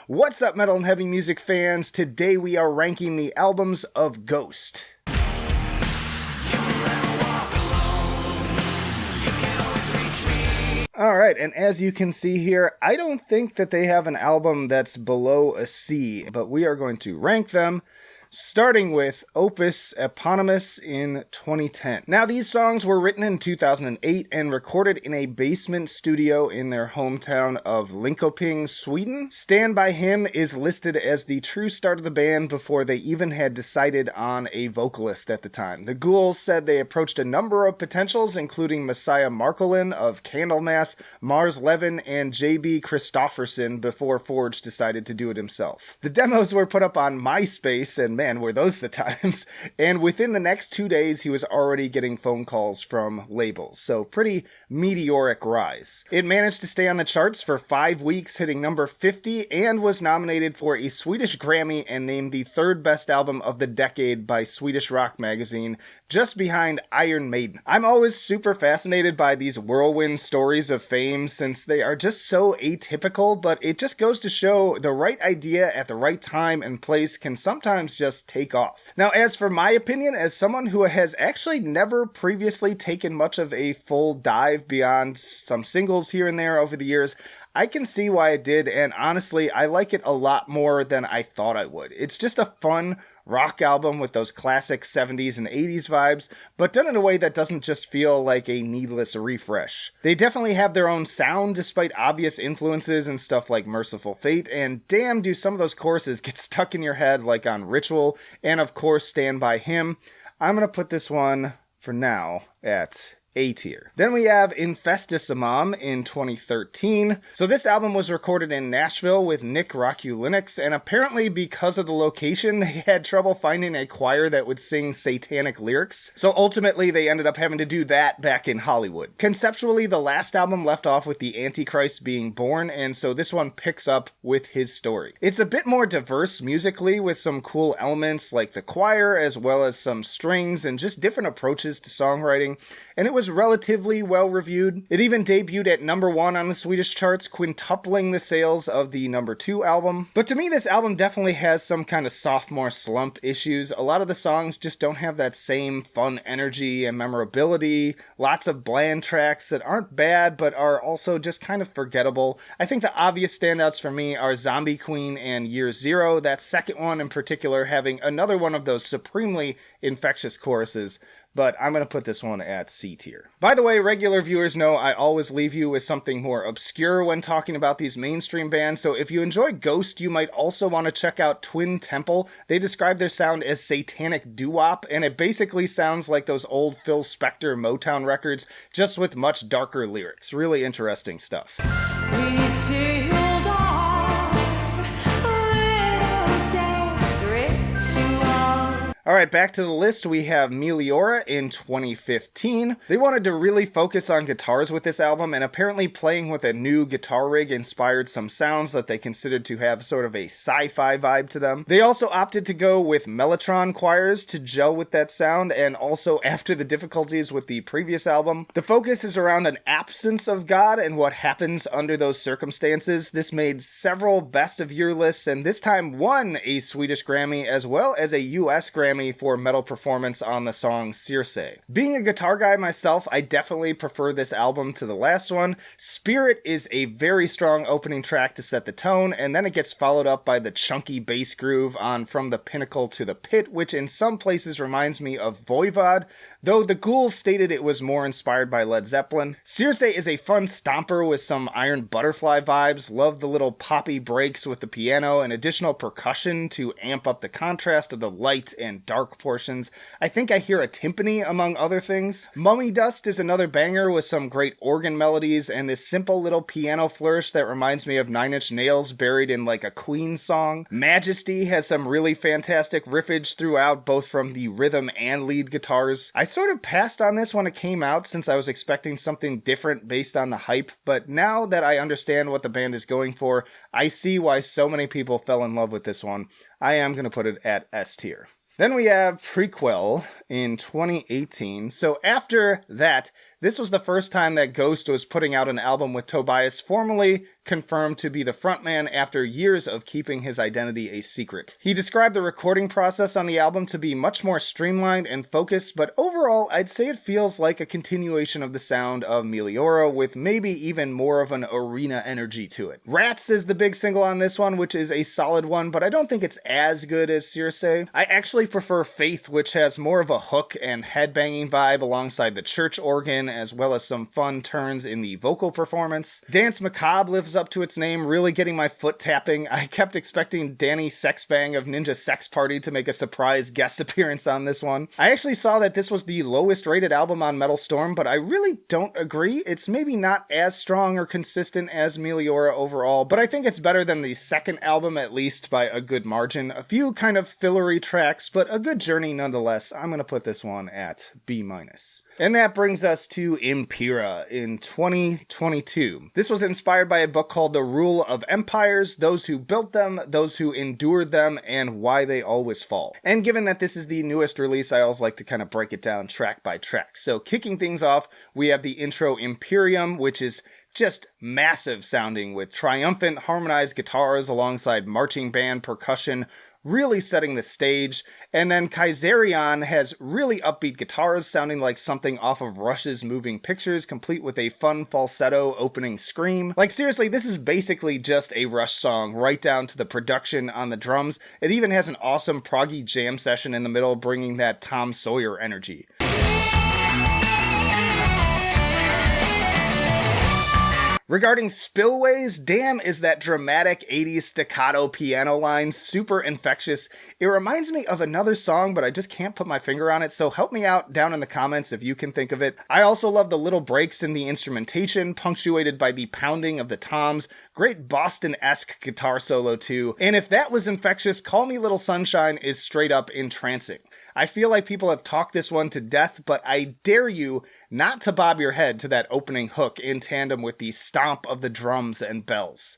What's up, metal and heavy music fans? Today we are ranking the albums of Ghost. Alright, and as you can see here, I don't think that they have an album that's below a C, but we are going to rank them, starting with Opus Eponymous in 2010. Now, these songs were written in 2008 and recorded in a basement studio in their hometown of Linköping, Sweden. Stand By Him is listed as the true start of the band before they even had decided on a vocalist at the time. The Ghouls said they approached a number of potentials, including Messiah Markolin of Candlemass, Mars Levin, and J.B. Christofferson before Forge decided to do it himself. The demos were put up on MySpace, and man, were those the times. And within the next 2 days, he was already getting phone calls from labels. So pretty meteoric rise. It managed to stay on the charts for 5 weeks, hitting number 50, and was nominated for a Swedish Grammy and named the third best album of the decade by Swedish Rock Magazine, just behind Iron Maiden. I'm always super fascinated by these whirlwind stories of fame since they are just so atypical, but it just goes to show the right idea at the right time and place can sometimes just take off. Now, as for my opinion, as someone who has actually never previously taken much of a full dive beyond some singles here and there over the years, I can see why I did, and honestly, I like it a lot more than I thought I would. It's just a fun rock album with those classic 70s and 80s vibes, but done in a way that doesn't just feel like a needless refresh. They definitely have their own sound despite obvious influences and stuff like Merciful Fate, and damn do some of those choruses get stuck in your head like on Ritual, and of course Stand By Him. I'm gonna put this one, for now, at A tier. Then we have Infestissimam in 2013. So this album was recorded in Nashville with Nick Rokulinix, and apparently because of the location, they had trouble finding a choir that would sing satanic lyrics. So ultimately, they ended up having to do that back in Hollywood. Conceptually, the last album left off with the Antichrist being born, and so this one picks up with his story. It's a bit more diverse musically with some cool elements like the choir, as well as some strings and just different approaches to songwriting, and it was relatively well reviewed. It even debuted at number 1 on the Swedish charts, quintupling the sales of the number 2 album. But to me, this album definitely has some kind of sophomore slump issues. A lot of the songs just don't have that same fun energy and memorability. Lots of bland tracks that aren't bad, but are also just kind of forgettable. I think the obvious standouts for me are Zombie Queen and Year Zero, that second one in particular having another one of those supremely infectious choruses. But I'm going to put this one at C tier. By the way, regular viewers know I always leave you with something more obscure when talking about these mainstream bands, so if you enjoy Ghost, you might also want to check out Twin Temple. They describe their sound as satanic doo-wop, and it basically sounds like those old Phil Spector Motown records, just with much darker lyrics. Really interesting stuff. We sealed on little day ritual. Alright, back to the list, we have Meliora in 2015. They wanted to really focus on guitars with this album, and apparently playing with a new guitar rig inspired some sounds that they considered to have sort of a sci-fi vibe to them. They also opted to go with Mellotron choirs to gel with that sound, and also after the difficulties with the previous album. The focus is around an absence of God and what happens under those circumstances. This made several best of year lists, and this time won a Swedish Grammy as well as a US Grammy for metal performance on the song Circe. Being a guitar guy myself, I definitely prefer this album to the last one. Spirit is a very strong opening track to set the tone, and then it gets followed up by the chunky bass groove on From the Pinnacle to the Pit, which in some places reminds me of Voivod, though the Ghouls stated it was more inspired by Led Zeppelin. Circe is a fun stomper with some Iron Butterfly vibes. Love the little poppy breaks with the piano and additional percussion to amp up the contrast of the light and dark portions. I think I hear a timpani among other things. Mummy Dust is another banger with some great organ melodies and this simple little piano flourish that reminds me of Nine Inch Nails buried in like a Queen song. Majesty has some really fantastic riffage throughout, both from the rhythm and lead guitars. I sort of passed on this when it came out since I was expecting something different based on the hype, but now that I understand what the band is going for, I see why so many people fell in love with this one. I am going to put it at S tier. Then we have Prequelle in 2018. So after that, this was the first time that Ghost was putting out an album with Tobias formally confirmed to be the frontman after years of keeping his identity a secret. He described the recording process on the album to be much more streamlined and focused, but overall I'd say it feels like a continuation of the sound of Meliora with maybe even more of an arena energy to it. Rats is the big single on this one, which is a solid one, but I don't think it's as good as Circe. I actually prefer Faith, which has more of a hook and headbanging vibe alongside the church organ, as well as some fun turns in the vocal performance. Dance Macabre lives up to its name, really getting my foot tapping. I kept expecting Danny Sexbang of Ninja Sex Party to make a surprise guest appearance on this one. I actually saw that this was the lowest rated album on Metal Storm, but I really don't agree. It's maybe not as strong or consistent as Meliora overall, but I think it's better than the second album, at least by a good margin. A few kind of fillery tracks, but a good journey nonetheless. I'm going to put this one at B-. And that brings us to Impera in 2022. This was inspired by a book called The Rule of Empires, Those Who Built Them, Those Who Endured Them, and Why They Always Fall. And given that this is the newest release, I always like to kind of break it down track by track. So kicking things off, we have the intro Imperium, which is just massive sounding with triumphant harmonized guitars alongside marching band percussion, really setting the stage. And then Kaiserion has really upbeat guitars sounding like something off of Rush's Moving Pictures, complete with a fun falsetto opening scream. Like seriously, this is basically just a Rush song, right down to the production on the drums. It even has an awesome proggy jam session in the middle, bringing that Tom Sawyer energy. Regarding spillways, damn is that dramatic 80s staccato piano line super infectious. It reminds me of another song, but I just can't put my finger on it, so help me out down in the comments if you can think of it. I also love the little breaks in the instrumentation, punctuated by the pounding of the toms. Great Boston-esque guitar solo too. And if that was infectious, Call Me Little Sunshine is straight up entrancing. I feel like people have talked this one to death, but I dare you not to bob your head to that opening hook in tandem with the stomp of the drums and bells.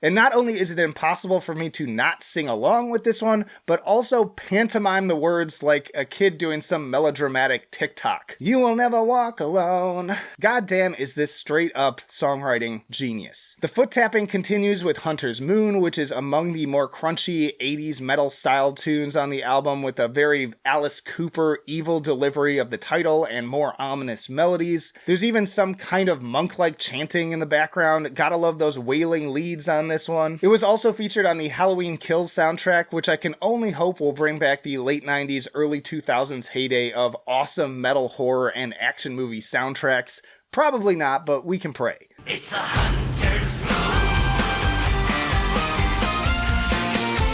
And not only is it impossible for me to not sing along with this one, but also pantomime the words like a kid doing some melodramatic TikTok. You will never walk alone. Goddamn is this straight up songwriting genius. The foot tapping continues with Hunter's Moon, which is among the more crunchy 80s metal style tunes on the album, with a very Alice Cooper evil delivery of the title and more ominous melodies. There's even some kind of monk-like chanting in the background. Gotta love those wailing leads on this one. It was also featured on the Halloween Kills soundtrack, which I can only hope will bring back the late 90s, early 2000s heyday of awesome metal horror and action movie soundtracks. Probably not, but we can pray. It's a hunter's moon.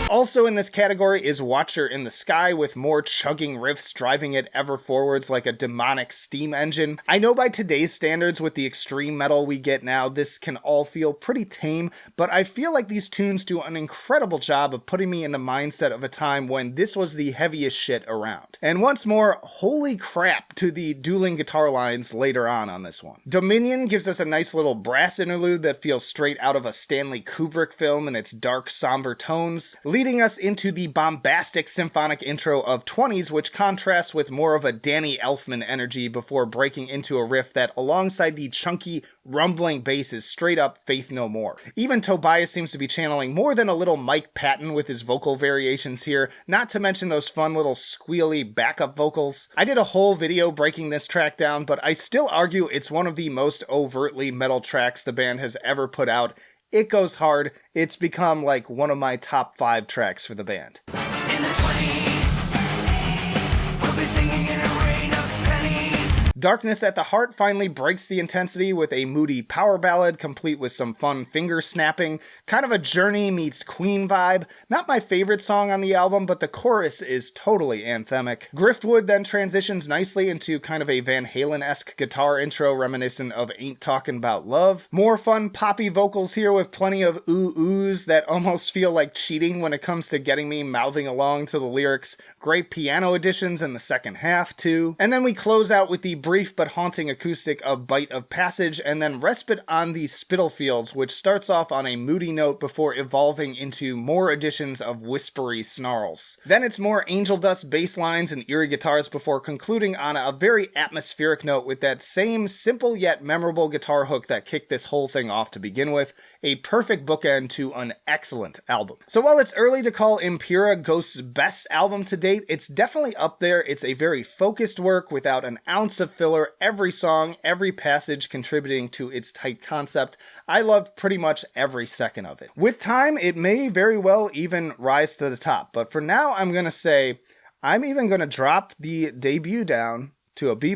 Also in this category is Watcher in the Sky, with more chugging riffs driving it ever forwards like a demonic steam engine. I know by today's standards, with the extreme metal we get now, this can all feel pretty tame, but I feel like these tunes do an incredible job of putting me in the mindset of a time when this was the heaviest shit around. And once more, holy crap to the dueling guitar lines later on this one. Dominion gives us a nice little brass interlude that feels straight out of a Stanley Kubrick film in its dark, somber tones, leading us into the bombastic symphonic intro of 20s, which contrasts with more of a Danny Elfman energy before breaking into a riff that, alongside the chunky, rumbling bass, is straight up Faith No More. Even Tobias seems to be channeling more than a little Mike Patton with his vocal variations here, not to mention those fun little squealy backup vocals. I did a whole video breaking this track down, but I still argue it's one of the most overtly metal tracks the band has ever put out. It goes hard. It's become like one of my top 5 tracks for the band. In the 20s, we'll be singing in a rain of pennies. Darkness at the Heart finally breaks the intensity with a moody power ballad, complete with some fun finger snapping, kind of a Journey meets Queen vibe. Not my favorite song on the album, but the chorus is totally anthemic. Griftwood then transitions nicely into kind of a Van Halen-esque guitar intro reminiscent of Ain't Talkin' About Love. More fun poppy vocals here with plenty of ooh-oohs that almost feel like cheating when it comes to getting me mouthing along to the lyrics. Great piano additions in the second half too. And then we close out with the brief but haunting acoustic of Bite of Passage, and then Respite on the Spitalfields, which starts off on a moody note before evolving into more additions of whispery snarls. Then it's more angel dust bass lines and eerie guitars before concluding on a very atmospheric note with that same simple yet memorable guitar hook that kicked this whole thing off to begin with. A perfect bookend to an excellent album. So while it's early to call Impera Ghost's best album to date, it's definitely up there. It's a very focused work without an ounce of filler, every song, every passage contributing to its tight concept. I loved pretty much every second of it. With time, it may very well even rise to the top, but for now I'm going to say I'm even going to drop the debut down to a B+,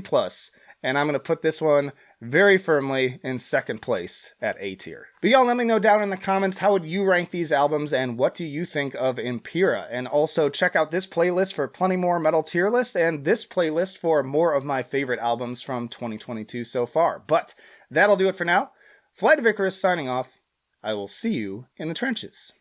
and I'm going to put this one very firmly in second place at A tier. But y'all let me know down in the comments, how would you rank these albums and what do you think of Impera? And also check out this playlist for plenty more metal tier list and this playlist for more of my favorite albums from 2022 so far. But that'll do it for now. Flight of Icarus signing off. I will see you in the trenches.